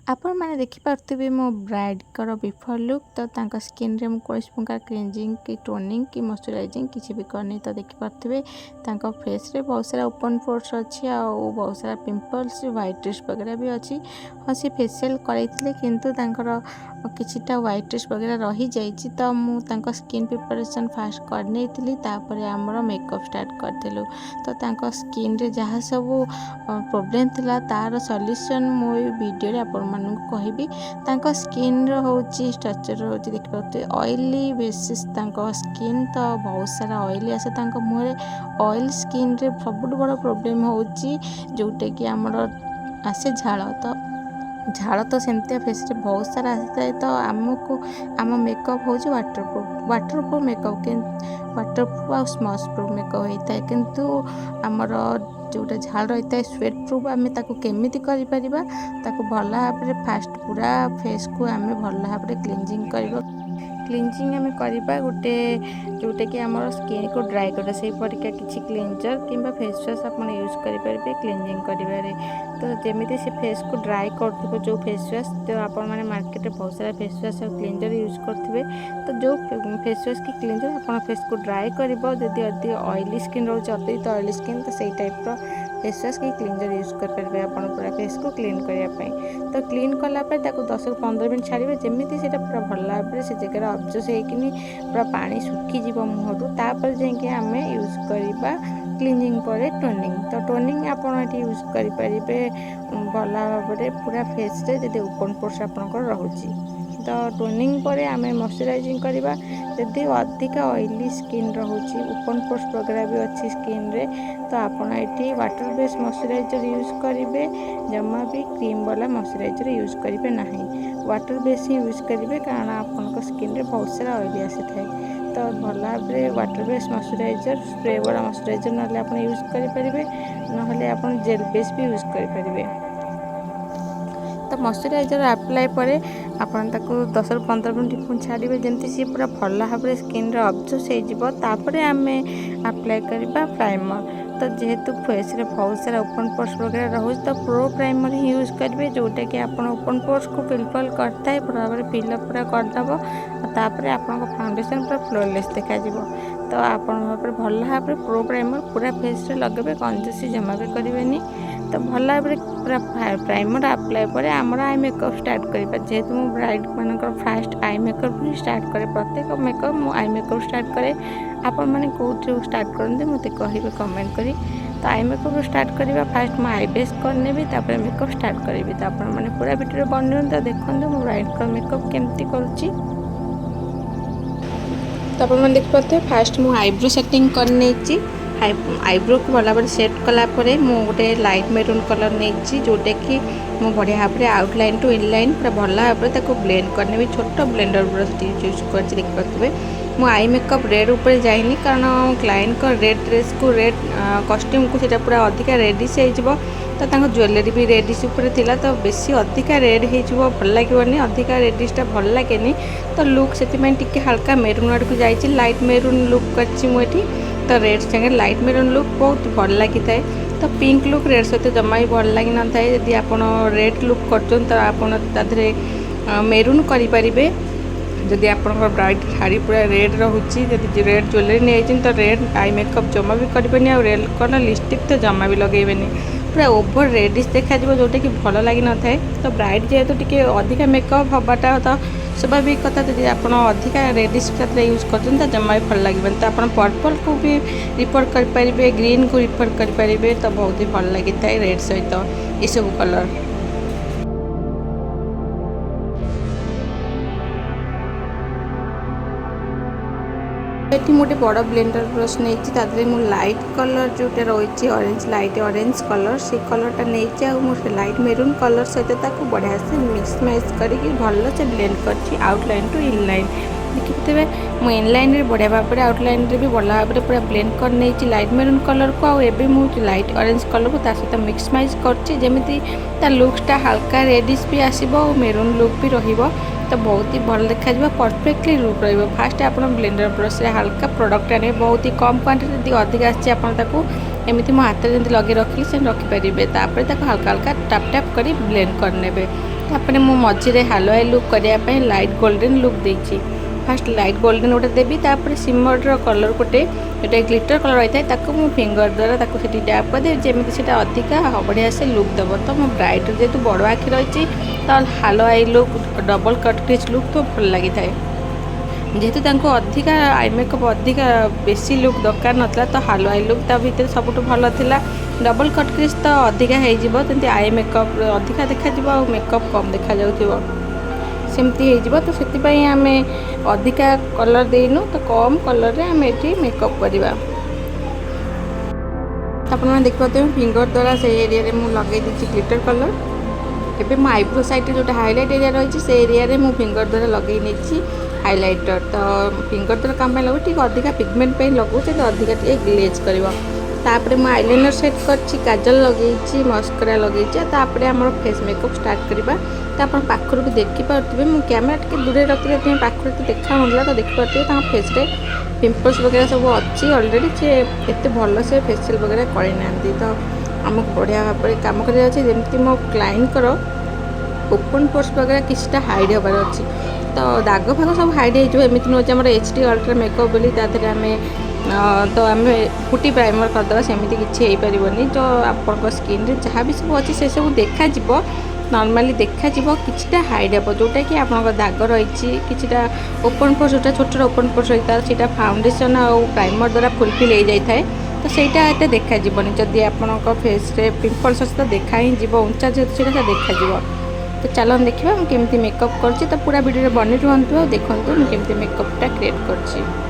आपण मैंने देखिपे मो ब्राइड कर बिफोर लुक तो स्किन रे कोई प्रकार क्लींजिंग कि टोनिंग कि मॉइस्चराइजिंग किसी भी करनी तो देखिपे फेस रे बहुत सारा ओपन पोर्स अच्छी आ बहुत सारा पिंपल्स व्हाइट रिस्ट वगैरह भी अच्छी। हाँ सी फेसियल करते किंतु किछिटा व्हाइट रिस्ट वगैरह रही जाइए तो मुझे स्किन प्रिपरेशन फास्ट कर आमर मेकअप स्टार्ट करूँ तो स्किन रे जहाँ सब प्रोब्लेम थिला तार सॉल्यूशन मो वीडियो आपण कहबी। स्किन रोचे स्ट्रक्चर रोचे देखिए ऑयली बेसिस स्किन तो बहुत सारा ऑयली आसे मुहरे ऑयल स्किन रे सब बड़ प्रोब्लेम होची जोटा कि आमर आसे झाड़ तो सेमती फेस रे बहुत सारा आसी थाए तो आमको आम मेकअप हो वाटरप्रूफ मेकअप वाटरप्रूफ आ स्मच प्रूफ मेकअप होता है किंतु आमर जोटा झाड़ रही है स्वेट प्रूफ आम केमी भल भाव में फास्ट पूरा फेस को आम भल भाव में क्लींजिंग क्लींजिंग आम करवा गोटे जोटा कि आम स्किन को ड्राई कर परीका किसी क्लींजर कि फेस वाश आप यूज करेंगे क्लींजिंग कर तो जमी से फेस को ड्राई कर जो फेस वाश तो आपण मैंने मार्केट में बहुत सारा फेस वाश और क्लींजर यूज करेंगे तो जो फेस वाश की क्लींजर आप फेस को ड्राई कर जदि ऑयली स्किन रोचे अतिरिक्त ऑयली स्किन तो सही टाइप फेस वाश की क्लींजर यूज करेंगे आप पूरा फेस को क्लीन करने तो क्लीन कलापर 10 ରୁ 15 मिनट छाड़े जमी से पूरा भल भाव में से जगह अबजर्व होकिनी पूरा पानी सुखीज मुहर तापर जाकि आम यूज करवा क्लींजिंग पर टोनिंग तो टोनिंग आप यूज करेंगे भल भाव में पूरा फेस रे जब ओपन पोर्स आपंकर रोचे तो टोनिंग पर आम मॉइस्चराइजिंग करवा जदि अधिक ऑयली स्किन रोचे ओपन पोर्स वगैरह भी अच्छी स्किन रे तो आपड़ ये वाटर बेस्ड मॉइस्चराइजर यूज करेंगे जमा भी क्रीम वाला मॉइस्चराइजर यूज करेंगे ना वाटर बेस्ड ही यूज करेंगे कारण आप स्किन रे बहुत सारा ऑयली आसी थाए तो भल भाव में वाटर बेस्ड मॉइस्चराइजर स्प्रे वाला मॉइस्चराइजर ना आप यूज करेंगे ना आप जेल बेस भी यूज करेंगे तो मॉइस्चराइजर अप्लाई पर आपन 10 ରୁ 15 मिनट छाड़े जमी सी पूरा भल भाव में स्किन अबजर्व होपर आम अप्लाई करवा प्राइमर तो जेहेतु फेस रे बहुत सारा ओपन पोर्स वगैरह रोज तो प्रो प्राइमर ही यूज करेंगे जोटा कि आप ओपन पोर्स को फिलफल करता है पूरा भाव फिलअप पूरा करदेव तापर आप फाउंडेशन पूरा फ्लोलेस देखा तो आप भल भाव में प्रो प्राइमर पूरा फेस रे लगे कंजूसी जमा भी करेंगे तो भल भाव में पूरा प्राइमर अप्लाई पर आमर आई मेकअप स्टार्ट करवा जेहेतु मो ब्राइड मान फास्ट आई मेकअप स्टार्ट करे प्रत्येक मेकअप मो आई मेकअप स्टार्ट करे आपण मैंने कौट स्टार्ट करते मत कहे कमेंट करी तो आई मेकअप स्टार्ट करवा फास्ट मो आई बेस करने मेकअप स्टार्ट करी तो आपण मैंने पूरा वीडियो बन तो देखते मो ब्राइड का मेकअप केमती करुच्ची तो आप देख पाते फास्ट मु आईब्रो सेटिंग करने आईब्रो को भल भाव सेट कलापर मुझे गोटे लाइट मेरून कलर नहीं जोटा कि मो बढ़िया भाव में आउटलाइन टू इनलाइन पूरा भल भाव में ब्लेंड करने छोट ब्लेंडर ब्रश यूज कर देखिपे मो आई मेकअप रेड ऊपर जाइनी कारण क्लाइंट को रेड ड्रेस को रेड कॉस्ट्यूम को सीटा पूरा अधिका रेडिश हो तो ज्वेलरी भी रेडिश ऊपर थिला तो बेसी अधिका रेड हो भल लगे अधिका रेडिशटा भल लगे तो लुक से हल्का मेरून आड़ को जाइए लाइट मेरून लुक कर तो रेड संगे लाइट मेरून लुक बहुत भल लगी था तो पिंक लुक रेड सहित जमा भी भल लगी न था यदि आप रेड लुक कर मेरून करें जदि आप ब्राइड शाड़ी पूरा रेड रोचे जब रेड ज्वेलरी नहीं तो रेड आई मेकअप जमा भी करेंगे आ रेड कलर लिपस्टिक तो जमा भी लगेबे पूरा ओभर रेडिश देखा जोटा कि भल लगी न था तो ब्राइड जेहेतु टी अधिका मेकअप हवाटा तो स्वाभाविक कथा जब आप अधिका रेडिश यूज कर जमा भी भल लगे तो आप पर्पल को भी रिफर करेंगे ग्रीन को रिफर करेंगे तो बहुत ही भल लगी था रेड सहित ये सब कलर ये मोटे बड़ ब्लेंडर ब्रश नहीं मु लाइट कलर जोटा रही ऑरेंज लाइट ऑरेंज कलर से कलरटा नहीं लाइट मेरून कलर सहित बढ़िया से मिक्स मैच करके भल से ब्लेंड कर आउटलाइन टू इनलाइन देखिए मु इनलाइन बढ़िया भाव में आउटलाइन भी भल भाव में पूरा ब्लेंड कर नहीं लाइट मेरून कलर को आबे मुझे लाइट ऑरेंज कलर को सहित मिक्स मैच कर लुक्सटा हल्का रेडिश भी आसो मेरून लुक भी रही तो बहुत ही भल देखा परफेक्टली लुक रही फास्ट आप ब्लेंडर ब्रश हल्का प्रोडक्ट आने बहुत ही कम क्वांटिटी अधिक आमती मो हाथ में जमी लगे रखिले से रखिपारे हल्का हल्का टाप टाप कर ब्लेंड करने तापर मु मझे हालो आई लुक करने लाइट गोल्डन लुक देती। फास्ट लाइट गोल्डन गोटे देवी तापर सिमर कलर गोटे जोटा ग्लिटर कलर रही है मु फिंगर द्वारा से टैप करदे जमी से अधिका बढ़िया से लुक देव। तो मो ब्राइड जेहतु बड़ आखि रही तो hello I look double cut crease look तो भल लगी था। जेहेतु अधिका आई मेकअप अधिका बेसी लुक दरकार नाला तो हालो आई लुक ता भीतर सबुठ भल था। डबल कट क्रीज तो अधिका होती आई मेकअप अधिका देखा मेकअप कम देखा जाऊ सेमती हो तो से आम अधिका कलर देनु तो कम कलर रे आम ये मेकअप करवा। आपने देखिए फिंगर द्वारा से एरिया मुझे लगे दी ग्लिटर कलर। एवं मो आईब्रो साइड जो हाइलाइट एरिया रही से एरिया मु फिंगर द्वारा लगे नहीं हाइलाइटर। तो फिंगर द्वारा कम लगू ठीक अधिका पिगमेंट लगुचे तो अधिका ग्लेज कर। तापर मु आईलाइनर सेट करछि काजल लगे मस्करा लगे तापर आम फेस मेकअप स्टार्ट करवा। तो आप पाखर भी देखिपे मु कैमेरा टी दूर रखी पाखर तो देखा ना तो देखिपे फेस रे पिंपल्स वगैरह सब अच्छी अलरेडी सी एत भल से फेसियल वगैरह करना। तो आमको बढ़िया भाव में कम करमती मो क्लाइंट ओपन पोर्स वगैरह किसी हाइड हबार अच्छी तो दाग फाग सब हाइड होमती नुचे आम HD अल्ट्रा मेकअप बोली आम तो आम फुटी प्राइमर करदे सेमती किसी हो पारनी। तो आप स्किन रे जहाँ भी सब अच्छी से सब देखा नॉर्मली देखा किछटा हाइड हे जोटा कि आप दाग रही किछटा ओपन पोर्स जोटा छोट छोट ओपन पोर्स रही है सीटा फाउंडेशन और प्राइमर द्वारा फुलफिल हो जाए तो सहीटा एत देखा जदि आप फेस रे पिंपल्स अच्छे तो देखा ही जीव उंचा जेहतु से देखा। तो चलो देखिए मुझे केमती मेकअप कर तो पूरा वीडियो बनी रुहतु देखो मुझे केमती मेकअपटा क्रिएट कर।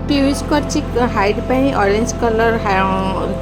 यूज कर हाइड पे ऑरेंज कलर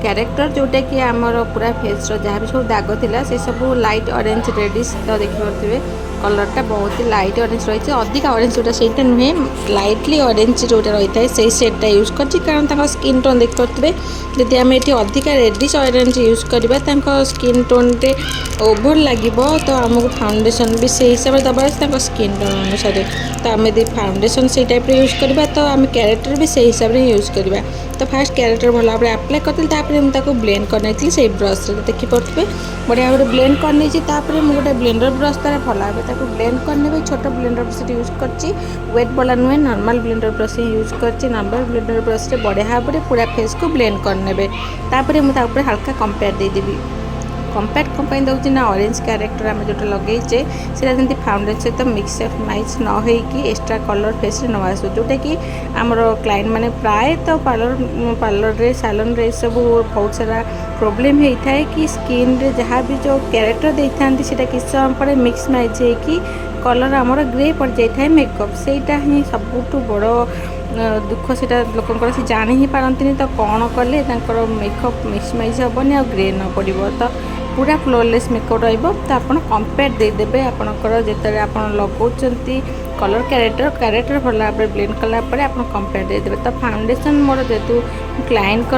कैरेक्टर जोटा कि आमर पूरा फेस जहाँ भी सब दाग थिला से सब लाइट ऑरेंज रेडिश तो देखिए कलरटा बहुत ही लाइट ऑरेंज रही है अधिका ऑरेंज जोटा से नुहे लाइटली ऑरेंज जोटा रही है से सेटा यूज कर कारण स्किन टोन देखिए जदि आम ये अधिका रेडिश ऑरेंज यूज करवा स्किन टोन रे ओभर लगे तो आमको फाउंडेशन भी से हिसाब से दबार स्किन टोन अनुसार तो आम यदि फाउंडेशन से टाइप यूज करवा तो आम कैरेक्टर भी से हिसाब से यूज करवा। तो फास्ट कैरेक्टर भल भाव आप्लाय करते मुझे ब्लेंड कर से ब्रश देखिपे बढ़िया भाव ब्लेंड कर मुझे ब्लेंडर ब्रश द्वारा भल भाव ब्लेंड करने छोट ब्लेंडर ब्रश यूज कर वेट वाला नुहे नॉर्मल ब्लेंडर ब्रश यूज कर नॉर्मल ब्लेंडर ब्रश से बढ़िया भाव में पूरा फेस को ब्लेंड करने तापर मुझे हल्का कंपेयर देदेवी। कंपेयर कम दूसरी ना ऑरेंज कैरेक्टर आम जो लगे जमी फाउंडेशन सहित मिक्स माइज न होगी एक्स्ट्रा कलर फेस न आसू जोटा कि आमर क्लाइंट मैंने प्राय तो पार्लर रे सालन रे सब बहुत सारा प्रोब्लेम होता है कि स्किन रे जहाँ भी जो कैरेक्टर देते हैं किस समय पर मिक्स माइज होगी कलर आमर ग्रे पड़ जाए मेकअप सेटा ही सबुठ बड़ दुख से लोक से जानी ही पारती तो कौन कले मेकअप मिक्स माइज हेनी आ ग्रे न पड़ो तो पूरा फ्लोलेस मेकअप रहिबो। तो आप कंपेयर देदेवे आपणकर जिते आप लगाउछंती कलर कैरेक्टर भल भाव ब्लेंड कलापर आप कंपेयर देदेवे। तो फाउंडेशन मोर जेतु क्लाइंट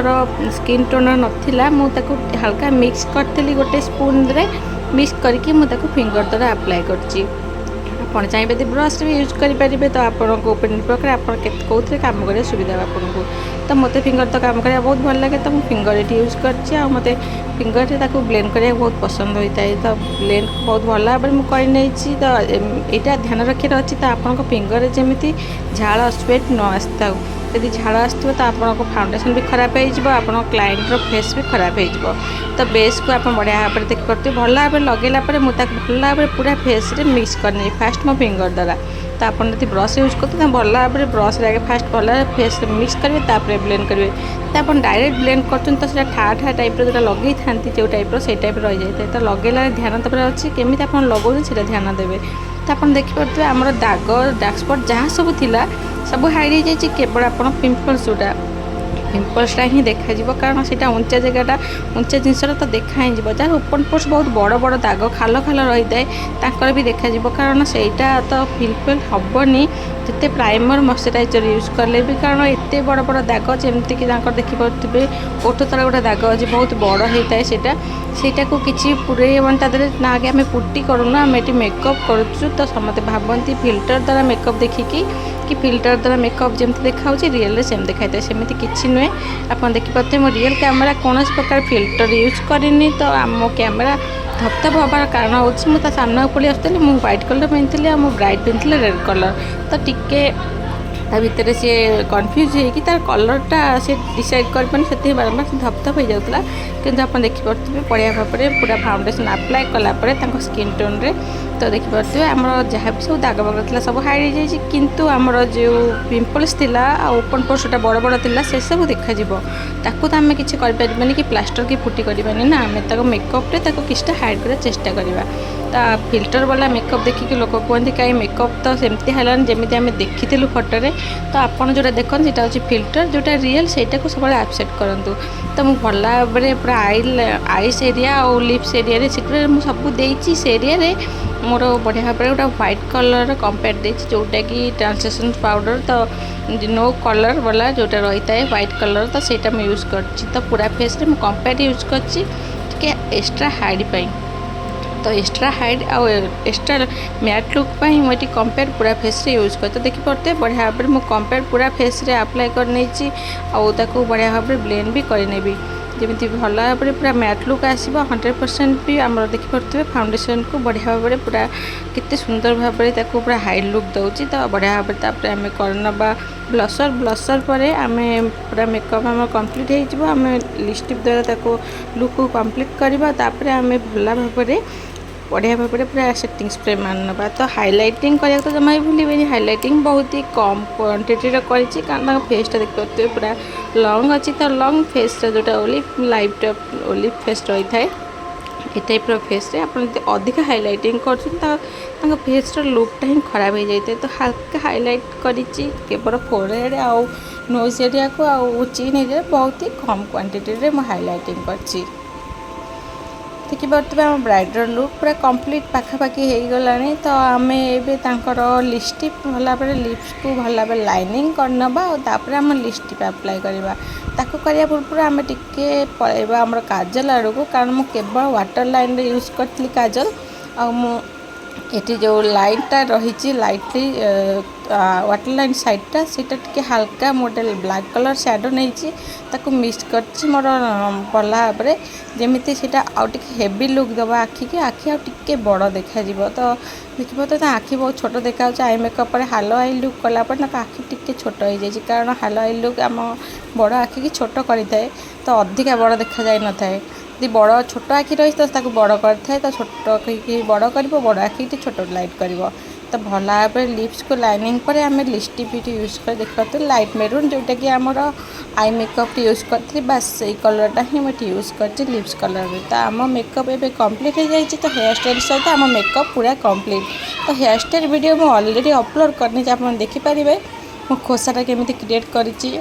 स्किन टोनर नथिला मुझे हल्का मिक्स करी गोटे स्पून रे मिक्स करके मुझे फिंगर द्वारा अप्लाई करची। आप चाहिए तो ब्रश भी यूज करेंगे तो आपको ओपन प्रकार आप कौन काम कर सुविधा आपको। तो मत फिंगर तो काम करने बहुत भल लगे तो मुझे फिंगर ये यूज कर मत फिंगर से ब्लेंड करने बहुत पसंद होता है। तो ब्लेंड बहुत भल भाव में मुझे तो यहाँ ध्यान रखिए अच्छी तो आप फिंगर जमी झाड़ स्वेट न आसता यदि झाड़ आसो तो आपको फाउंडेशन भी खराब हो क्लाइंटर फेस भी खराब हो। तो बेस को आप बढ़िया भाव में देखिए भल भाव लगेला मुझे भल भाव में पूरा फेस रे मिक्स करनी फास्ट मो फिंगर द्वारा। तो आप ब्रश यूज करते हैं भल भाव में ब्रश आगे फास्ट भल फेस मिक्स करेंगे तापर ब्लेंड करेंगे। तो आप डायरेक्ट ब्लेंड कर ठा ठा टाइप जो लगे था जो टाइप से टाइप रही जाए तो लगेला ध्यान देवर अच्छी केमी आप लगे से ध्यान देवे। तो आप देखिपे आमर दाग डार्क स्पट जहाँ सब थिला सब हाइड हो जाए केवल आप पिंपल्स जोटा पिंपल्सटा ही देखा कारण से उंचा जगटा उंचा जिनसा तो देखा ही जार ओपन पोर्स बहुत बड़ बड़ दाग खाल खाल रही है भी देखा कारण से तो पिंपल हेनी जिते प्राइमर मॉइस्चराइजर यूज कले भी कारण एत बड़ बड़ दाग जमीक देखिपे ओठ तले गोटे दाग अच्छे बहुत बड़ होता है सेटा को किसी पूरे ना आगे आम पुट्टी करूना आम ये मेकअप करुँ तो समस्त भावती फिल्टर द्वारा मेकअप देखिकी कि फिल्टर द्वारा मेकअप जमी देखा रियल सेम देखा था सेमती किसी नुहे आप देखिपे मो रियल कैमेरा कौन प्रकार फिल्टर यूज करनी तो आम कैमेरा धपधप हबार कारण हूँ मुझे सामना पड़ी आसती मुझे व्हाइट कलर पिंधि मो ब्राइड पिंधि रेड कलर तो टिके ता भितर सी कन्फ्यूज होगी तार कलरटा सी डिसाइड कर बारंबार धपधप हो जाता कि आप देखिपे बढ़िया भाव में पूरा फाउंडेशन अप्लाई कलापर स्किन टोन रे तो देखिपे आम जहाँ भी सब दाग बाग था सब हाइड हो जाए किंतु आमर जो पिंपल्स थिला ओपन पोर्सटा बड़ बड़ थिला से सब देखा ताकू तो आम किसी करें कि प्लास्टर की फुटी करवानी ना आम मेकअप किसी हाइड कर चेष्टा करवा तो फिल्टर वाला मेकअप देखिए लोक कहते कहीं मेकअप तो सेमती है जमी आम देखी फोटो तो आपड़ जो देखते सीटा हूँ फिल्टर जोटा रियल से सब एब्सेट करूँ तो मुझे भल भाव में पूरा आईस एरिया और लिप्स एरिया सब देती से एरिया मोर बढ़िया भाव में गोटे व्हाइट कलर कंपेयर दे जोटा कि ट्रांसलेशन पाउडर तो नो कलर वाला जोटा रही है व्हाइट कलर तो सेटा मैं यूज कर तो पूरा फेस में कंपेयर यूज कर एक्स्ट्रा हाइड पाई तो एक्स्ट्रा हाइड आउ एक्स्ट्रा मैट लुक पाई मुझे कंपेयर पूरा फेस रे यूज कर तो देखिपे बढ़िया भाव में मुझे कंपेयर पूरा फेस रे अप्लाई कर बढ़िया भाव में ब्लेंड भी करनेबी जमी भल भाव में पूरा मैट लुक आसो 100% भी आम देखिपे फाउंडेशन को बढ़िया भाव में पूरा केते सुंदर भाव में पूरा हाई लुक दूसरी तो बढ़िया भाव में आम करनबा ब्लशर ब्लशर पर आम पूरा मेकअप आम कम्प्लीट होम लिपस्टिक द्वारा लुक को कम्प्लीट करवा आम भल भाव में बढ़िया भाव में पूरा सेटिंग स्प्रे मारना तो हाइलाइटिंग करा तो जमा भूल हाइलाइटिंग बहुत ही कम क्वांटिटी कारण फेसटा देखते पूरा लंग अच्छी तो लंग फेस जोटा olive life type olive face रही है ये टाइप फेस रे आप अधिक हाइलाइटिंग कर फेस लुकटा ही खराब हो जाए तो हल्का हाइलाइट करी केवल फोरहेड आउ नोज एरिया को आउ चिन एरिया बहुत ही कम क्वांटिटी में हाइलाइटिंग कर देखिए आम ब्राइडल लुक पूरा कंप्लीट पाखापाखि हो गलानी तो आम एवं लिपस्टिक भल भाव लिप्स को भल भाव लाइनिंग करनबा और आम लिपस्टिक अप्लाई करवा ताकू करिया पूर्व आम टिके पलैबा आम काजल आड़ को कारण मुझे केवल वाटर लाइन रे यूज करी काजल ये जो लाइनटा रही लाइटली वाटर लाइन साइडटा सीटा टिके हल्का मोटे ब्लैक कलर शैडो नहीं ताकू मिक्स कर मोर भल भाव में जमी से हेवी लुक दबा आखि की आखि आगे बड़ देखा तो देखिए तो आखि बहुत छोट देखा eye makeup hello I look कलापर आखि टिके छोट हो जाए कारण हालो आई लुक आम बड़ आखि की छोट करें तो अधिका बड़ देखा जाए न था यदि बड़ छोट आखि रही तो बड़ करए तो छोट बड़ कर बड़ आखि छोट लाइट कर तो भल भाव में लिप्स को लाइनिंग पर आम लिपस्टिक यूज कर देखते लाइट मेरून जोटा कि आमर आई मेकअप यूज करी बास से कलरटा ही मुझे यूज कर लिप्स कलर में तो आम मेकअप एवं कम्प्लीट हो जाए तो हेयर स्टाइल सहित आम मेकअप पूरा कम्प्लीट तो हेयर स्टाइल वीडियो मुझे ऑलरेडी अपलोड करनी आप देखिपारे मो खोसाटा केमी क्रिएट करी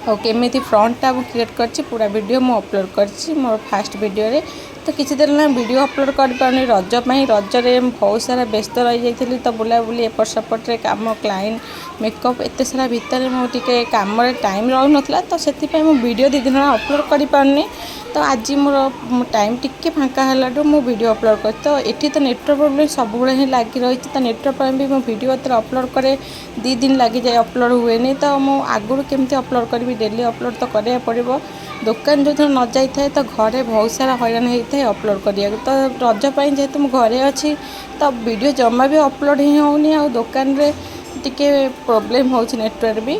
और केमी फ्रंटा मुझे क्रिएट कर पूरा वीडियो मुझे अपलोड कर मोर फास्ट वीडियो रे तो किसी दिन ना वीडियो अपलोड कर पानी रजरे बहुत सारा व्यस्त रही जाइए तो बुलाबुली एपट सेपटे कम क्लाइंट मेकअप एत सारा भितर मुझे कम टाइम रहू नाला तो से वीडियो 2 दिन अपलोड कर पारनी तो आज मोर टाइम टिके फाँका है मु वीडियो अपलोड कर तो ये तो नेटवर्क प्रोब्लेम सब ही लगी रही तो नेटवर्क प्रोब्लेम भी मो वीडियो अपलोड करे 2 दिन लगी जाए अपलोड हुए तो मु आगुरी केमती अपलोड करी डेली अपलोड तो करा पड़ो दुकान जो दिन न जाए तो घरे बहुत सारा हैरान होता है अपलोड करिया तो रजपाई जेहेतु मुझे घरे अच्छी तो वीडियो जमा भी अपलोड ही होनी आ दुकान रे टिके प्रोब्लेम हो नेटवर्क भी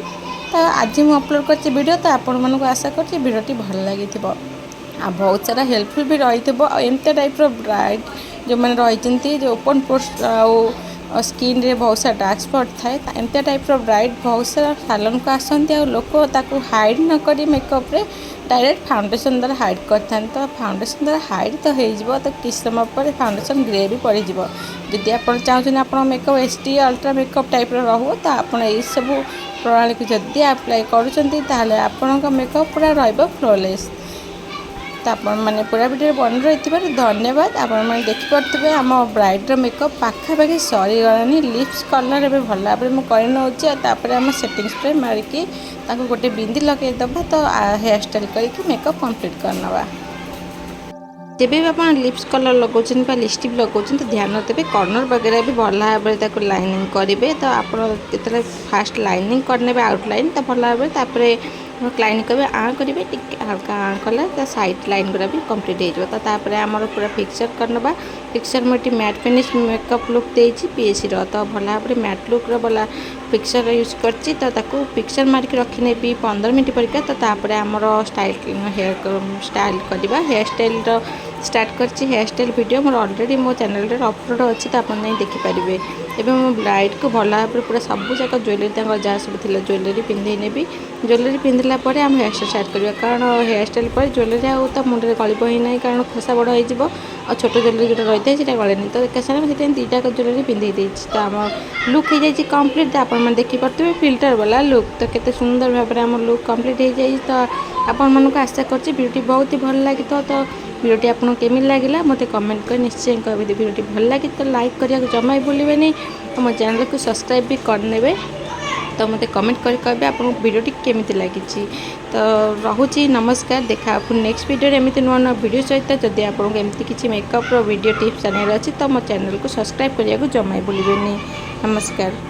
तो आज मुझे अपलोड कर वीडियो तो आपण मानक आशा कर वीडियोटी भल लगी आ बहुत सारा हेल्पफुल भी रही एमती टाइप ब्राइड जो मैंने रही जो ओपन पोर्स आ स्किन रे बहुत सारा डार्क स्पॉट थाए एमती टाइप ब्राइड बहुत सारा सालन को आसती आ लोक हाइड न करी मेकअप रे डायरेक्ट फाउंडेशन द्वारा हाइड करते तो फाउंडेशन द्वारा हाइड तो हो तो किस समय पर फाउंडेशन ग्रे भी पड़ जदि आप चाहते आप makeup HD ultra makeup type रो तो आप सब प्रणाली को जदि अप्लाई करुँच आपण मेकअप पूरा फ्लॉलेस। तो आप मैंने पूरा वीडियो बन रही धन्यवाद। आपण मैंने देखिपे आम ब्राइडर मेकअप पाखापाखि सरीगलानी लिप्स कलर ए भल भाव में कर आम सेटिंग स्प्रे मारिकी गोटे बिंदी लगेदबा तो हेयर स्टाइल करके मेकअप कंप्लीट करनवा। जब भी आप लिप्स कलर लगाउछन बा लिपस्टिक लगाउछन तो ध्यान देवे कॉर्नर वगैरह भी भल भाव में लाइनिंग करेंगे। तो आप फास्ट लाइनिंग करने आउटलाइन तो भल भाव लाइन करेंगे आँ करेंगे हल्का आँ कला तो साइड लाइन गुरा भी कंप्लीट हो तो आमर पूरा फिक्सर करनवा। फिक्सर मुझे मैट फिनिश मेकअप लुक देती पीएसी तो भल भाव में मैट लुक वाला फिक्सर यूज करची तो फिक्सर मारिक रखी 15 मिनट परिका तो आमर स्टाइल हेयर स्टाइल करवा हेयर स्टाइल स्टार्ट करची। हेयर स्टाइल वीडियो मोर ऑलरेडी मो चैनल रे अपलोड अच्छी तो आप देखिपारे। एवं मो ब्राइड को भल भाव पूरा सबू जाक ज्वेलरी जहाँ सब थी ज्वेलरी पिंधे नेबी ज्वेलरी पिंधला आम हेयर स्टाइल स्टार्ट करवा कारण हेयर स्टाइल पर ज्वेलरी आउ तो मुंडे गलब ही ना कारण खोसा बड़ हो छोट ज्वेलरी जो रही है गलेनि तो एक सारे दुईटा ज्वेलरी पिंधे देती तो आम लुक हो जाए कम्प्लीट। तो आप देखिपे फिल्टर वाला लुक तो केते सुंदर भाव में आम लुक कम्प्लीट हो जाए। तो आपण मानक आशा कर वीडियो बहुत ही भल लगी तो वीडियोटी आपको केमी लगे मत कमेंट कर निश्चय कह वीडियोटी भल लगी तो लाइक करने को जमा भूलें तो मो चैनल को सब्सक्राइब भी करने तो मत कमेंट कर कहे आपको वीडियोटी केमी लगी। तो रोची नमस्कार देखा नेक्स्ट वीडियो एमती नुआ नुआ वीडियो सहित जदि आपको एमती किसी मेकअप वीडियो टिप्स जानवर अच्छी तो मो चैनल को सब्सक्राइब करने को जमा भूलें। नमस्कार।